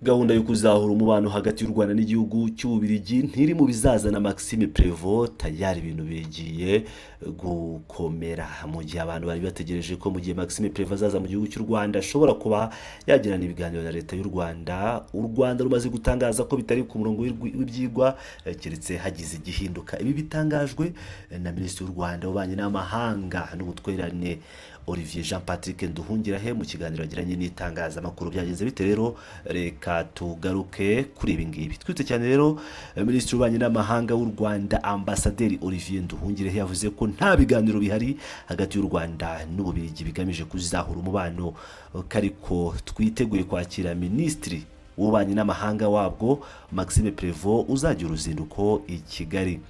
Gahunda yo kuzahura umubano hagati y'u Rwanda n'igihugu cy'Ububiligi ntiri mu bizazana Maxime Prévost tayari ibintu bigiye gukomera mu gihe abantu bari bategereje ko mu gihe Maxime Prévost azaza mu gihugu cy'u Rwanda ashobora kuba yagirana ibiganiro na leta y'u Rwanda. U Rwanda rumaze gutangaza ko bitari ku murongo w'ibyigwa keretse hagize igihinduka. Ibi bitangajwe na Minisitiri w'u Rwanda w'Ububanyi n'Amahanga n'Ubutwererane Olivier Jean Patrick Nduhungirahe mu kiganiro yagiranye n'itangazamakuru. Byagenze bite rero? Reka tugaruke kuri ibi ngibi. Twite cyane rero Minisitiri w'Ububanyi n'Amahanga w'u Rwanda Ambasaderi Olivier Nduhungirehe yavuze ko nta biganiro bihari hagati y'u Rwanda n'Ububiligi bigamije kuzahura umubano, ariko twiteguye kwakira Minisitiri w'Ububanyi n'Amahanga wabwo Maxime Prévost uzagira uruzinduko i Kigali.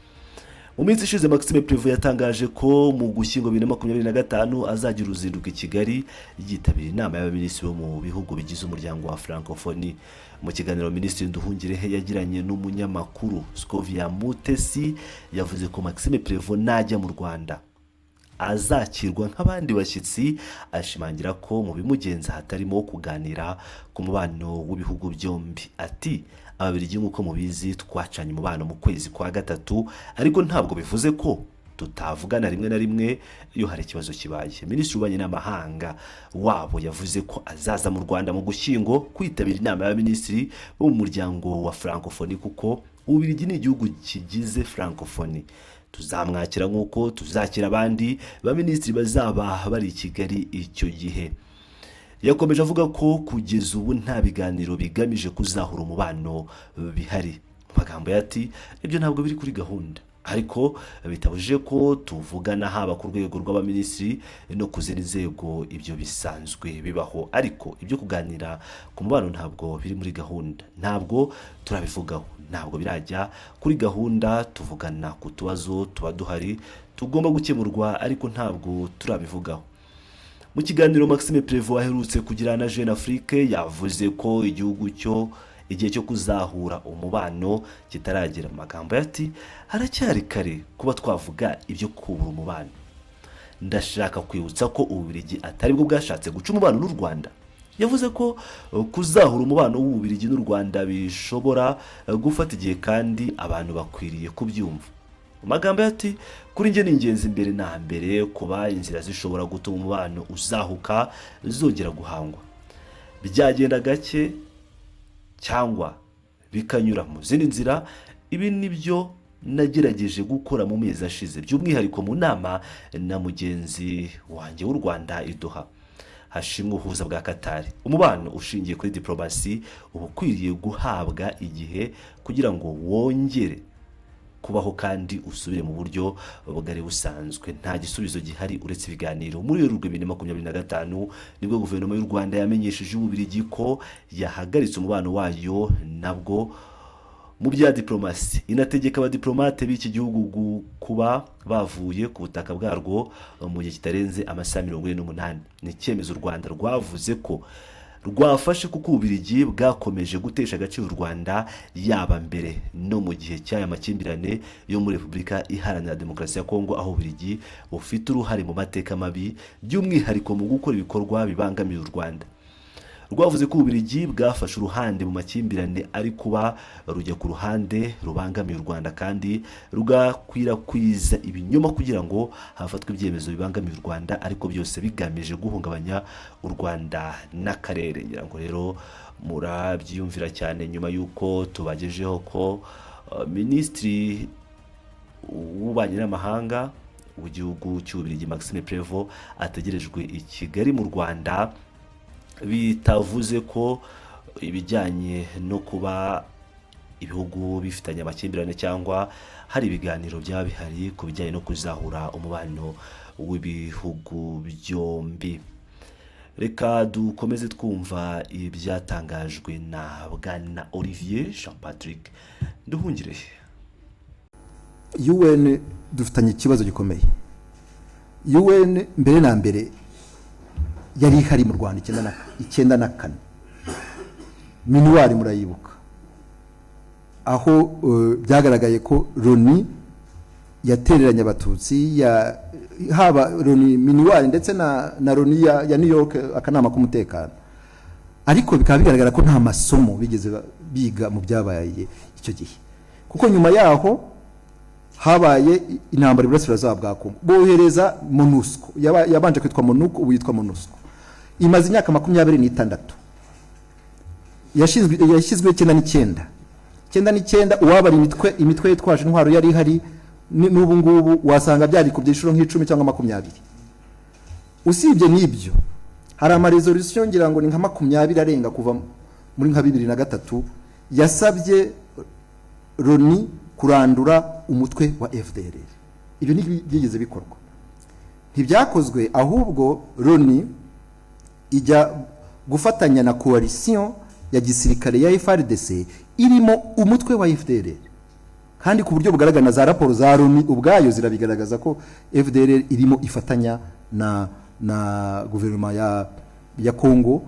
Mu minsi ishize Maxime Prévost yatangaje ko mu Gushyingo 2025 azagira uruzinduko i Kigali yitabira inama y'abaminisitiri bo mu bihugu bigize umuryango wa Francophonie. Mu kiganiro Minisitiri Nduhungirehe yagiranye n'umunyamakuru Scovia Mutesi yavuze ko Maxime Prévost najya mu Rwanda azakirwa nk'abandi bashyitsi, ashimangira ko mu bimugenza hatarimo kuganira ku mubano w'ibihugu byombi. Ati Ababiligi nk'uko mubizi twacanye umubano mu kwezi kwa gatatu, ariko ntabwo bivuze ko tutavugana rimwe na rimwe iyo hari ikibazo kibaye. Minisitiri w'Ububanyi n'Amahanga wabo yavuze ko azaza mu Rwanda mu Gushyingo kwitabira inama y'abaminisitiri bo mu muryango wa Francophonie, kuko Ububiligi ni igihugu kigize Francophonie. Tuzamwakira nk'uko tuzakira abandi baminisitiri bazaba bari i Kigali icyo gihe. Yakomeje avuga ko kugeza ubu nta biganiro bigamije kuzahura umubano bihari. Mu magambo ati ibyo ntabwo biri kuri gahunda, ariko bitabujije ko tuvugana haba ku rwego rw'abaminisitiri no ku zindi nzego. Ibyo bisanzwe bibaho, ariko ibyo kuganira ku mubano ntabwo biri muri gahunda, ntabwo turabivugaho, ntabwo birajya kuri gahunda. Tuvugana ku tubazo tuba duhari tugomba gukemurwa, ariko ntabwo turabivugaho. Mu kiganiro Maxime Prévost aherutse kugirana na Jeune Afrique yavuze ko igihe cyo kuzahura umubano kitaragera. Mu magambo ati haracyari kare kuba twavuga ibyo kubura umubano. Ndashaka kwibutsa ko Ububiligi atari bwo bwashatse guca umubano n'u Rwanda. Yavuze ko kuzahura umubano w'Ububiligi n'u Rwanda bishobora gufata igihe kandi abantu bakwiriye kubyumva. Mu magambo ati kuri njye ni ingenzi mbere na mbere kuba inzira zishobora gutuma umubano uzahuka zongera guhangwa. Byagenda gake cyangwa bikanyura mu zindi nzira. Ibi nibyo nagerageje gukora mu mezi ashize, by'umwihariko mu nama na mugenzi wanjye w'u Rwanda i Doha hashimwe uhuza bwa Katari. Umubano ushingiye kuri diplomasi uba ukwiriye guhabwa igihe kugira ngo wongere kubaho kandi usubire mu buryo bwari busanzwe. Nta gisubizo gihari uretse ibiganiro. Muri Werurwe 2025 nibwo guverinoma y'u Rwanda yamenyesheje Ububiligi ko yahagaritse umubano wayo nabwo mu bya diplomasi. Inategeka abadiplomate b'iki gihugu kuba bavuye ku butaka bwarwo mu gihe kitarenze amasaha 48. Ni icyemezo u Rwanda rwavuze ko rwafashe kuko Ububiligi bwakomeje gutesha agaciro u Rwanda yaba mbere no mu gihe cy'aya makimbirane yo muri Repubulika Iharanira Demokarasi ya Kongo, aho Ububiligi bufite uruhare mu mateka mabi by'umwihariko mu gukora ibikorwa bibangamiye u Rwanda. Rwavuze ko Ububiligi bwafashe uruhande mu makimbirane ari kuba rujya ku ruhande rubangamiye u Rwanda kandi rugakwirakwiza ibinyoma kugira ngo hafatwe ibyemezo bibangamiye u Rwanda, ariko byose bigamije guhungabanya u Rwanda n'akarere. Ngira ngo rero murabyiyumvira cyane nyuma y'uko tubagejeho ko Minisitiri w'Ububanyi n'Amahanga w'igihugu cy'Ububiligi Maxime Prévost ategerejwe i Kigali mu Rwanda. Bitavuze ko ibijyanye no kuba ibihugu bifitanye amakimbirane cyangwa hari ibiganiro byaba bihari ku bijyanye no kuzahura umubano w'ibihugu byombi. Reka dukomeze twumva ibyatangajwe na Bwana Olivier Jean Patrick Nduhungirehe. UN dufitanye ikibazo gikomeye. UN mbere na mbere yari ihari mu Rwanda 1994. Minuwari murayibuka, aho byagaragaye ko Loni yatereranye abatutsi haba Loni Minuwari ndetse na Loni ya New York, akanama k'umutekano. ariko bikaba bigaragara ko nta masomo bigeze biga mu byabaye icyo gihe, kuko nyuma yaho habaye intambara iburasirazuba bwa Kongo, bohereza MONUSCO, yabanje kwitwa MONUC, ubu yitwa MONUSCO, imaze imyaka 26 yashyizwe 99 uwabara imitwe yitwaje intwaro yari ihari n'ubu ngubu wasanga byari ku byishuro nk'icumi cyangwa 20. Usibye n'ibyo hari ama resolution ngira ngo ni nka 20 arenga kuva muri nka 2003 yasabye Loni kurandura umutwe wa FDLR. Ibyo ntibyigeze bikorwa, ntibyakozwe, ahubwo Loni ijya gufatanya na coalition ya gisirikare ya FARDC irimo umutwe wa FDLR, kandi ku buryo bugaragara na za raporo za Loni ubwayo zirabigaragaza ko FDLR irimo ifatanya na guverinoma ya Kongo,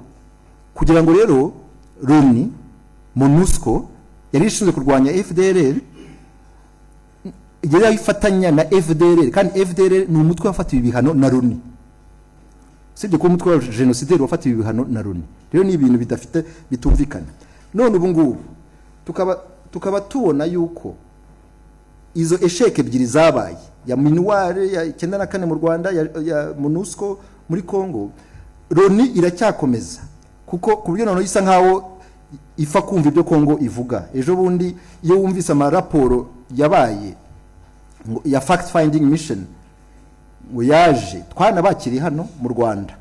kugira ngo rero Loni MONUSCO yari ishinzwe kurwanya FDLR yari ifatanya na FDLR, kandi FDLR ni umutwe wafatiwe ibihano na Loni, sibyo ko umutwe wa genocidaire wafatiwe ibihano na Loni. Rero ni ibintu bidafite bitumvikana. None ubu ngubu tukaba tubona yuko izo esheke ebyiri zabaye ya minuware ya 94 mu Rwanda ya MONUSCO muri Kongo, Loni iracyakomeza kuko kubyo noneho isa nkaho ifa kumva ibyo Kongo ivuga. Ejo bundi iyo wumvise amaraporo yabaye ya fact finding mission ngo yaje twana bakiri hano mu Rwanda,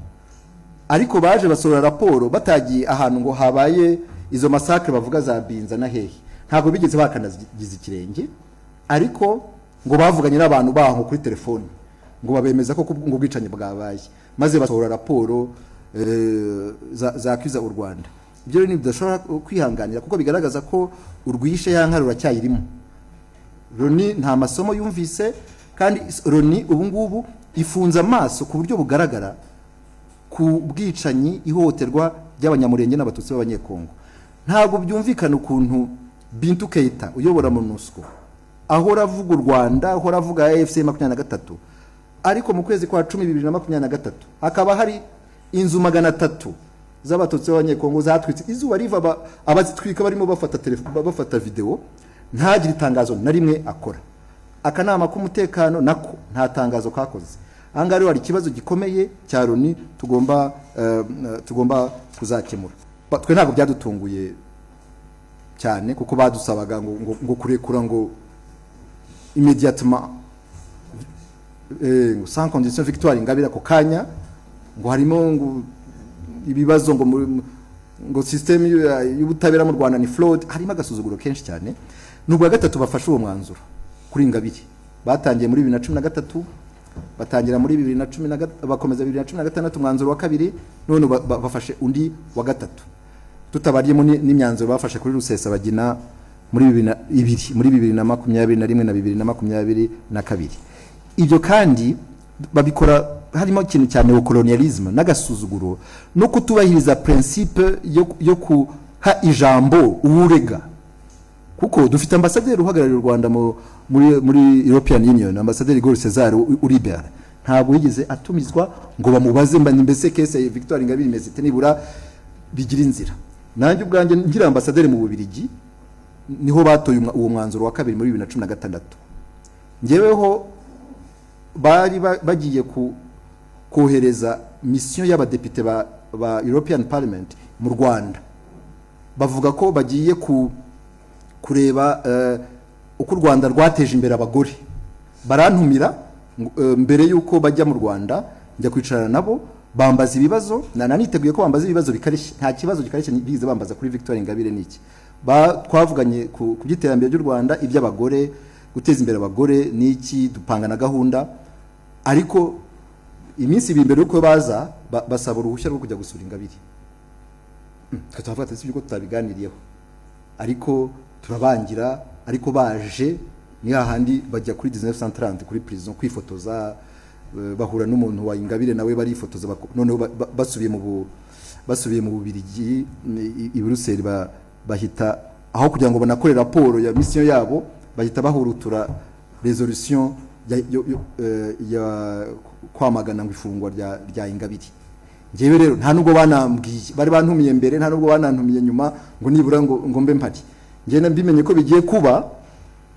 ariko baje basohora raporo batagiye ahantu ngo habaye izo massacre bavuga za Binza na hehe, ntabwo bigeze bakanagize ikirenge, ariko ngo bavuganye n'abantu baho kuri telefone ngo babemeza ko ngo bwicanye bwabaye, maze basohora raporo zakwiza u Rwanda. Ibyo ni bidashobora kwihanganira kuko bigaragaza ko urwishe yankara ruracyayirimo. Loni nta masomo yumvise, kandi Loni ubu ngubu ifunza amaso ku buryo bugaragara ku bwicanyi, ihohoterwa ry'abanyamurenge n'abatutsi b'abanyekongo. Ntabwo byumvikana ukuntu Bintou Keita uyobora MONUSCO ahora avuga u Rwanda, ahora avuga AFC 23, ariko mu kwezi kwa 10 2023 hakaba hari inzu 300 z'abatutsi b'abanyekongo zatwitse, izuba riva abazitwika barimo bafata video, ntagire itangazo na rimwe akora. Akanama k'umutekano nako nta tangazo kakoze. Angari wari kibazo gikomeye cya Loni tugomba kuzakemura. Twe ntabwo byadutunguye cyane kuko badusabaga ngo kurekura ngo immédiatement sans condition victoire Ingabire ako kanya, ngo harimo ngo ibibazo ngo system y'ubutabera mu Rwanda ni fraud, harimo agasuzuguro kenshi cyane. Nubwo gatatu bafashe uwo mwanzuro kuri Ingabire, batangiye muri 2013 batangira muri 2010 bakomeza 2016 umwanzuro wa kabiri, none bafashe undi wa gatatu, tutabariyemo n'imyanzuro bafashe kuri Rusesabagina muri 2021 na 2022. Ibyo kandi babikora harimo ikintu cya neocolonialisme n'agasuzuguro no kutubahiriza principe yo kuha ijambo uwurega, kuko dufite ambasaderi uhagarariye u Rwanda muri European Union, ambasaderi Gaulle César Uribert, ntabwo yigeze atumizwa ngo bamubaze mbese case ya Victoire Ingabire imeze nibura bigira inzira. Nanjye ubwanjye ngira ambasaderi mu Bubiligi niho batoye uwo mwanzuro wa kabiri muri 2016. Ngeweho bari bagiye kohereza mission y'abadepite ba European Parliament mu Rwanda, bavuga ko bagiye kureba uko u Rwanda rwateje imbere abagore. Barantumira mbere yuko bajya mu Rwanda, njya kwicarana nabo, bambaza ibibazo, naniteguye ko bambaza ibibazo bikarishye, nta kibazo gikarishye bigize bambaza kuri Victoire Ingabire niki. Twavuganye ku giterambere ry'u Rwanda, iby'abagore, guteza imbere abagore niki, dupanga na gahunda, ariko iminsi ibiri mbere uko baza basaba uruhushya rwo kujya gusura Ingabire. Twavuga ati sibyo ko tutabiganiriyeho, ariko turabangira, ariko baje ni hahandi bajya kuri 1930 kuri prison kwifotoza, bahura n'umuntu wa Ingabire nawe barifotoza, none basubiye mu Bubiligi i Bruxelles, bahita aho kugira ngo banakore raporo ya mission yabo, bahita bahurutura resolution ya kwamagana ngo ifungwa rya Ingabire. njyewe rero nta nubwo banambwiye, bari bantumiye mbere, nta nubwo banantumiye nyuma ngo nibura ngo mbe mpari. Njyewe mbimenye ko bigiye kuba,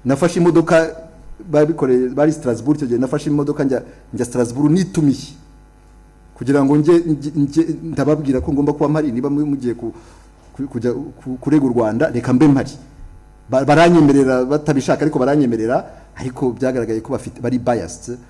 nafashe imodoka babikoreye bari Strasbourg, cyo gihe nafashe imodoka njya Strasbourg nitumiye kugira ngo nje ndababwira ko ngomba kuba mpari, niba mugiye kujya kurega u Rwanda reka mbe mpari. Baranyemerera batabishaka, ariko baranyemerera, ariko byagaragaye ko bari biased